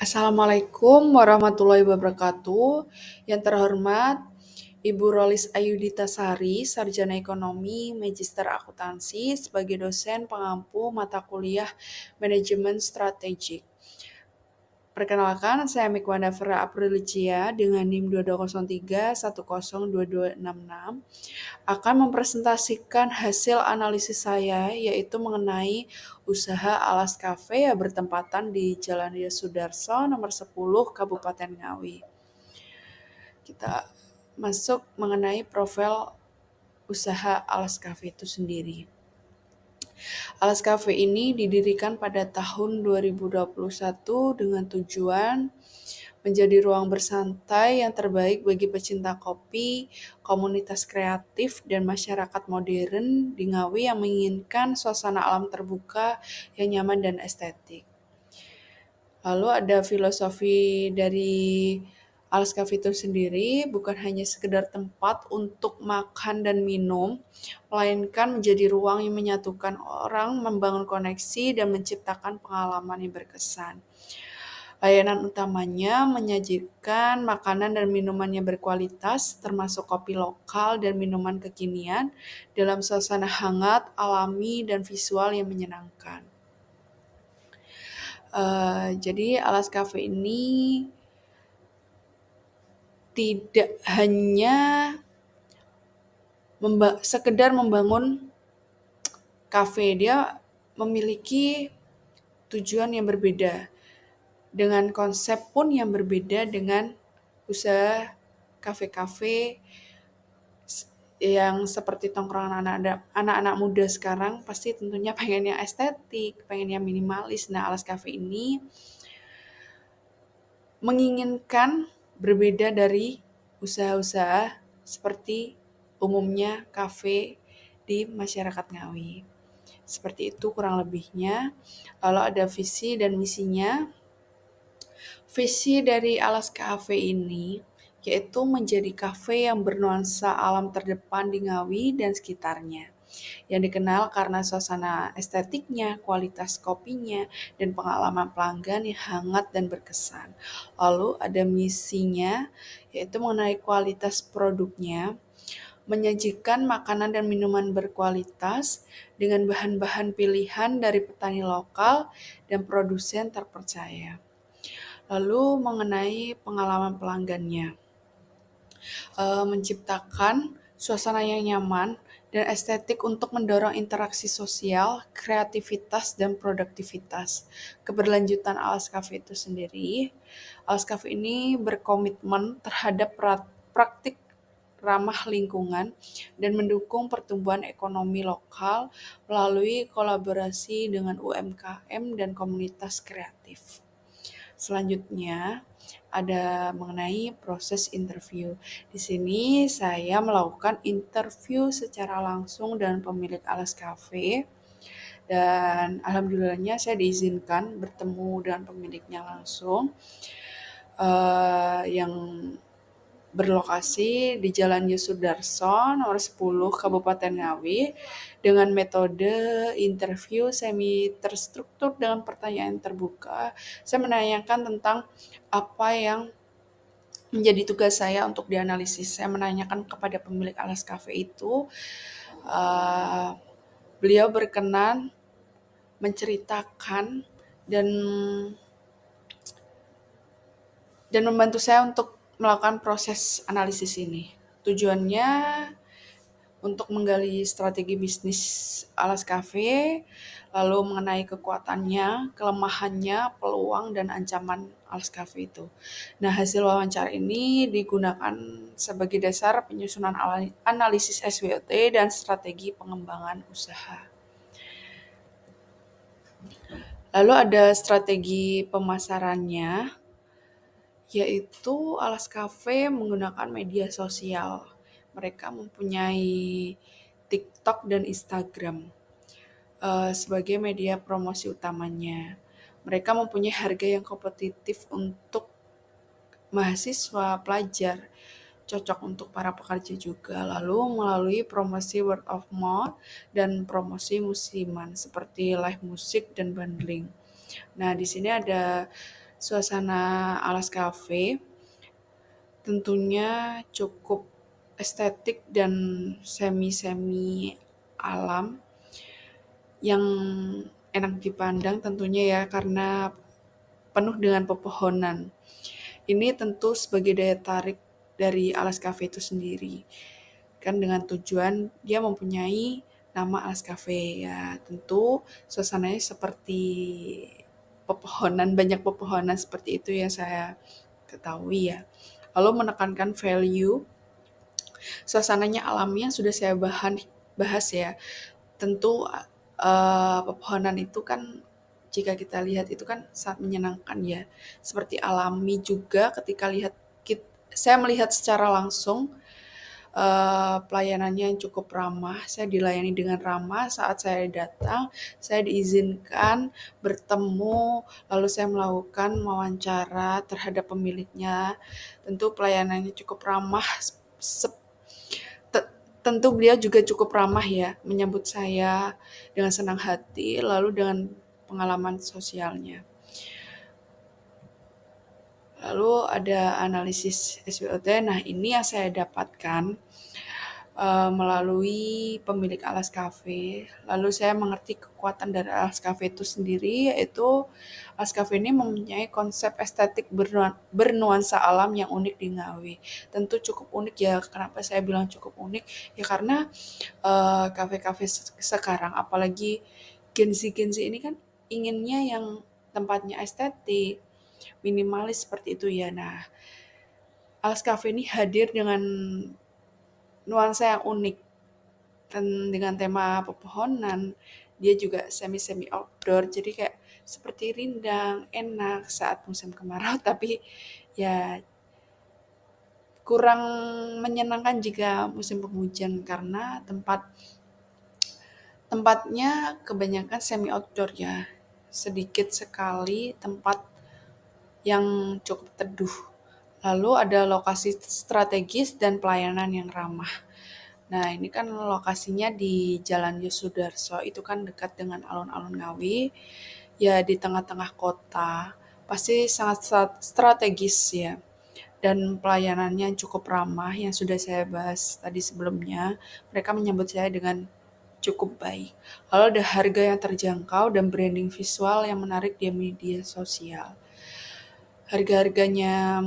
Assalamualaikum warahmatullahi wabarakatuh. Yang terhormat Ibu Rolis Ayuditasari, Sarjana Ekonomi, Magister Akuntansi, sebagai dosen pengampu mata kuliah Manajemen Strategik. Perkenalkan, saya Mikwanda Vera Aprilia dengan NIM 2203102266 akan mempresentasikan hasil analisis saya, yaitu mengenai usaha Alas Cafe yang bertempatan di Jalan Raya Sudarso nomor 10 Kabupaten Ngawi. Kita masuk mengenai profil usaha Alas Cafe itu sendiri. Alas Cafe ini didirikan pada tahun 2021 dengan tujuan menjadi ruang bersantai yang terbaik bagi pecinta kopi, komunitas kreatif, dan masyarakat modern di Ngawi yang menginginkan suasana alam terbuka yang nyaman dan estetik. Lalu ada filosofi dari Alas Cafe itu sendiri, bukan hanya sekedar tempat untuk makan dan minum, melainkan menjadi ruang yang menyatukan orang, membangun koneksi, dan menciptakan pengalaman yang berkesan. Layanan utamanya menyajikan makanan dan minuman yang berkualitas, termasuk kopi lokal dan minuman kekinian, dalam suasana hangat, alami, dan visual yang menyenangkan. Jadi Alas Cafe ini tidak hanya sekedar membangun kafe, dia memiliki tujuan yang berbeda, dengan konsep pun yang berbeda dengan usaha kafe-kafe yang seperti tongkrongan anak-anak muda sekarang pasti tentunya pengen yang estetik, pengen yang minimalis. Nah, Alas Cafe ini menginginkan berbeda dari usaha-usaha seperti umumnya kafe di masyarakat Ngawi. Seperti itu kurang lebihnya. Lalu ada visi dan misinya. Visi dari Alas Cafe ini yaitu menjadi kafe yang bernuansa alam terdepan di Ngawi dan sekitarnya, yang dikenal karena suasana estetiknya, kualitas kopinya, dan pengalaman pelanggan yang hangat dan berkesan. Lalu ada misinya, yaitu mengenai kualitas produknya, menyajikan makanan dan minuman berkualitas dengan bahan-bahan pilihan dari petani lokal dan produsen terpercaya. Lalu mengenai pengalaman pelanggannya, menciptakan suasana yang nyaman dan estetik untuk mendorong interaksi sosial, kreativitas, dan produktivitas. Keberlanjutan Alas Cafe itu sendiri, Alas Cafe ini berkomitmen terhadap praktik ramah lingkungan dan mendukung pertumbuhan ekonomi lokal melalui kolaborasi dengan UMKM dan komunitas kreatif. Selanjutnya, ada mengenai proses interview. Di sini saya melakukan interview secara langsung dengan pemilik Alas Cafe dan alhamdulillahnya saya diizinkan bertemu dengan pemiliknya langsung, yang berlokasi di Jalan Yosudarso nomor 10 Kabupaten Ngawi dengan metode interview semi terstruktur dengan pertanyaan terbuka. Saya menanyakan tentang apa yang menjadi tugas saya untuk dianalisis. Saya menanyakan kepada pemilik Alas Cafe itu, beliau berkenan menceritakan dan membantu saya untuk melakukan proses analisis ini. Tujuannya untuk menggali strategi bisnis Alas Cafe, lalu mengenai kekuatannya, kelemahannya, peluang, dan ancaman Alas Cafe itu. Nah, hasil wawancara ini digunakan sebagai dasar penyusunan analisis SWOT dan strategi pengembangan usaha. Lalu ada strategi pemasarannya, yaitu Alas Cafe menggunakan media sosial. Mereka mempunyai TikTok dan Instagram sebagai media promosi utamanya. Mereka mempunyai harga yang kompetitif untuk mahasiswa, pelajar, cocok untuk para pekerja juga. Lalu melalui promosi word of mouth dan promosi musiman seperti live musik dan bundling. Nah, di sini ada Suasana Alas Cafe tentunya cukup estetik dan semi-semi alam yang enak dipandang tentunya ya karena penuh dengan pepohonan. Ini tentu sebagai daya tarik dari Alas Cafe itu sendiri. Kan dengan tujuan dia mempunyai nama Alas Cafe ya tentu suasananya seperti pepohonan, banyak pepohonan seperti itu yang saya ketahui ya. Lalu menekankan value, suasananya alami yang sudah saya bahas ya. Tentu pepohonan itu kan jika kita lihat itu kan sangat menyenangkan ya. Seperti alami juga ketika saya melihat secara langsung pelayanannya yang cukup ramah. Saya dilayani dengan ramah saat saya datang. Saya diizinkan bertemu, lalu saya melakukan wawancara terhadap pemiliknya. Tentu pelayanannya cukup ramah. Tentu beliau juga cukup ramah ya, menyambut saya dengan senang hati, lalu dengan pengalaman sosialnya. Lalu ada analisis SWOT. Nah, ini yang saya dapatkan melalui pemilik Alas Cafe. Lalu saya mengerti kekuatan dari Alas Cafe itu sendiri, yaitu Alas Cafe ini mempunyai konsep estetik bernuansa alam yang unik di Ngawi. Tentu cukup unik ya. Kenapa saya bilang cukup unik? Ya karena kafe-kafe sekarang, apalagi Gen Z ini kan inginnya yang tempatnya estetik, minimalis seperti itu ya. Nah, Alas Cafe ini hadir dengan nuansa yang unik dan dengan tema pepohonan. Dia juga semi-semi outdoor, jadi kayak seperti rindang, enak saat musim kemarau, tapi ya kurang menyenangkan jika musim penghujan karena tempatnya kebanyakan semi outdoor ya. Sedikit sekali tempat yang cukup teduh. Lalu ada lokasi strategis dan pelayanan yang ramah. Nah, ini kan lokasinya di Jalan Yosudarso, itu kan dekat dengan alun-alun Ngawi, ya di tengah-tengah kota. Pasti sangat strategis ya. Dan pelayanannya cukup ramah yang sudah saya bahas tadi sebelumnya. Mereka menyambut saya dengan cukup baik. Lalu ada harga yang terjangkau dan branding visual yang menarik di media sosial. Harga-harganya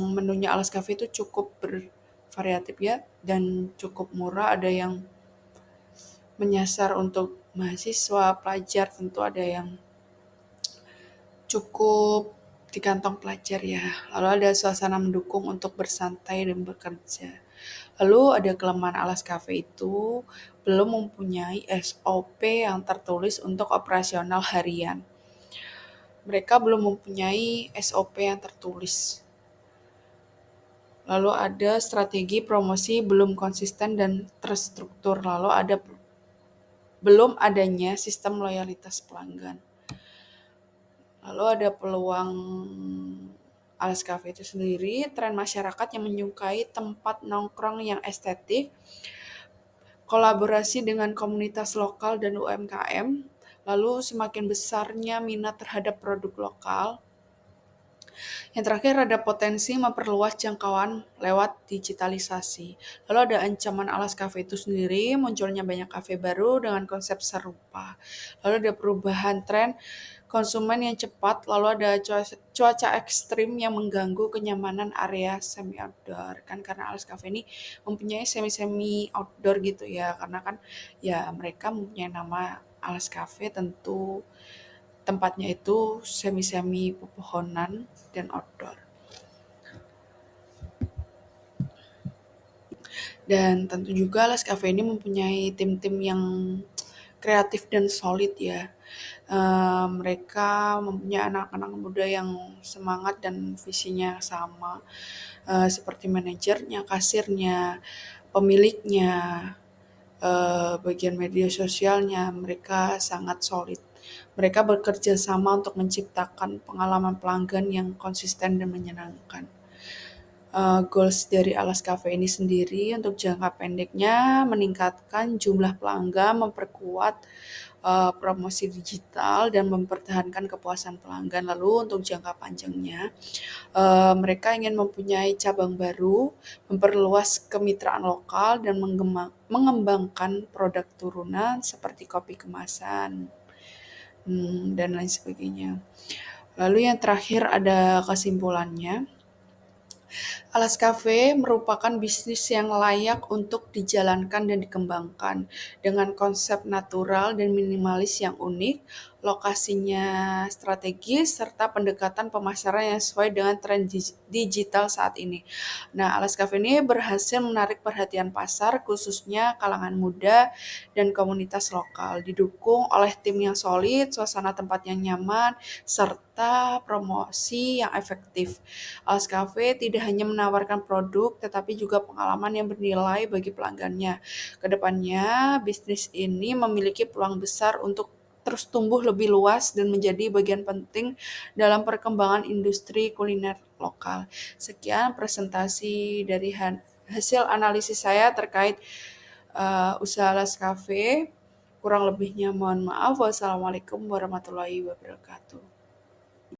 menunya Alas Cafe itu cukup bervariatif ya dan cukup murah. Ada yang menyasar untuk mahasiswa, pelajar, tentu ada yang cukup di kantong pelajar ya. Lalu ada suasana mendukung untuk bersantai dan bekerja. Lalu ada kelemahan Alas Cafe itu belum mempunyai SOP yang tertulis untuk operasional harian. Mereka belum mempunyai SOP yang tertulis. Lalu ada strategi promosi belum konsisten dan terstruktur. Lalu ada belum adanya sistem loyalitas pelanggan. Lalu ada peluang Alas Cafe itu sendiri, tren masyarakat yang menyukai tempat nongkrong yang estetik, kolaborasi dengan komunitas lokal dan UMKM, lalu semakin besarnya minat terhadap produk lokal. Yang terakhir ada potensi memperluas jangkauan lewat digitalisasi. Lalu ada ancaman Alas Cafe itu sendiri, munculnya banyak kafe baru dengan konsep serupa. Lalu ada perubahan tren konsumen yang cepat, lalu ada cuaca ekstrim yang mengganggu kenyamanan area semi outdoor. Kan karena Alas Cafe ini mempunyai semi outdoor gitu ya, karena kan ya mereka mempunyai nama Alas Cafe, tentu tempatnya itu semi pepohonan dan outdoor. Dan tentu juga Alas Cafe ini mempunyai tim-tim yang kreatif dan solid ya. Mereka mempunyai anak-anak muda yang semangat dan visinya sama, seperti manajernya, kasirnya, pemiliknya, bagian media sosialnya. Mereka sangat solid. Mereka bekerja sama untuk menciptakan pengalaman pelanggan yang konsisten dan menyenangkan. Goals dari Alas Cafe ini sendiri untuk jangka pendeknya meningkatkan jumlah pelanggan, memperkuat promosi digital dan mempertahankan kepuasan pelanggan. Lalu untuk jangka panjangnya, mereka ingin mempunyai cabang baru, memperluas kemitraan lokal dan mengembangkan produk turunan seperti kopi kemasan, dan lain sebagainya. Lalu yang terakhir ada kesimpulannya. Alas Cafe merupakan bisnis yang layak untuk dijalankan dan dikembangkan dengan konsep natural dan minimalis yang unik, lokasinya strategis, serta pendekatan pemasaran yang sesuai dengan tren digital saat ini. Nah, Alas Cafe ini berhasil menarik perhatian pasar, khususnya kalangan muda dan komunitas lokal, didukung oleh tim yang solid, suasana tempat yang nyaman, serta promosi yang efektif. Alas Cafe tidak hanya menawarkan produk, tetapi juga pengalaman yang bernilai bagi pelanggannya. Kedepannya, bisnis ini memiliki peluang besar untuk terus tumbuh lebih luas dan menjadi bagian penting dalam perkembangan industri kuliner lokal. Sekian presentasi dari hasil analisis saya terkait usaha Alas Cafe. Kurang lebihnya mohon maaf. Wassalamualaikum warahmatullahi wabarakatuh.